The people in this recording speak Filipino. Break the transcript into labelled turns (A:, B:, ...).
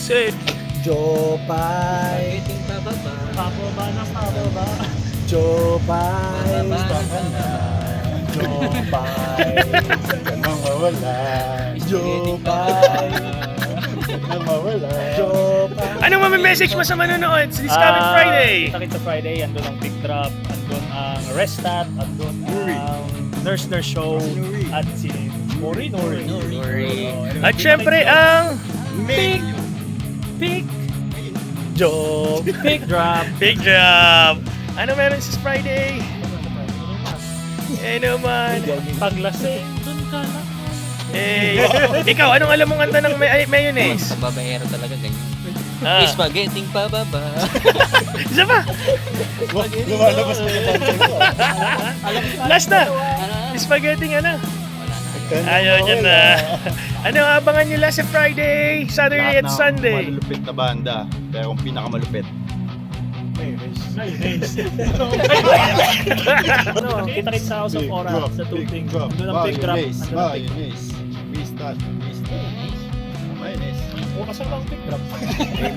A: Say.
B: Jopay.
C: Spaghetti pababa.
D: Pababa na pababa.
B: Jopay.
C: Pababa na.
B: Jopay.
E: Nang mawala.
B: Jopay.
E: Nang mawala.
B: Jopay.
A: Anong message mo sa manonood this coming Friday?
D: Kita Friday, andun ang pick drop, andun ang restat, andun ang nurse show, at si Nori.
A: At syempre ang
D: Pick
A: Job.
D: pick drop.
A: Big job. Ano meron sa Friday? Eh naman.
D: Paglasing, dun ka na.
A: Eh, ikaw, anong alam mong kanta ng mayonnaise?
C: Ang babaero talaga ganyan.
A: Ah.
C: Spaghetti pababa.
A: Isa pa.
E: Lumalabas na yung bantay ko.
A: Last na. Spaghetti ano? Ayaw niya na. Ano abangan nyo last sa Friday, Saturday at Sunday?
E: Malulupit na banda. Pero kung pinakamalupit.
D: Ano, kita-kits sa House of Ora sa tubing. Andun ang pick drop. Andun ang pick
E: Mayonnaise. Mayonnaise.
D: O, kasama ang pick drop.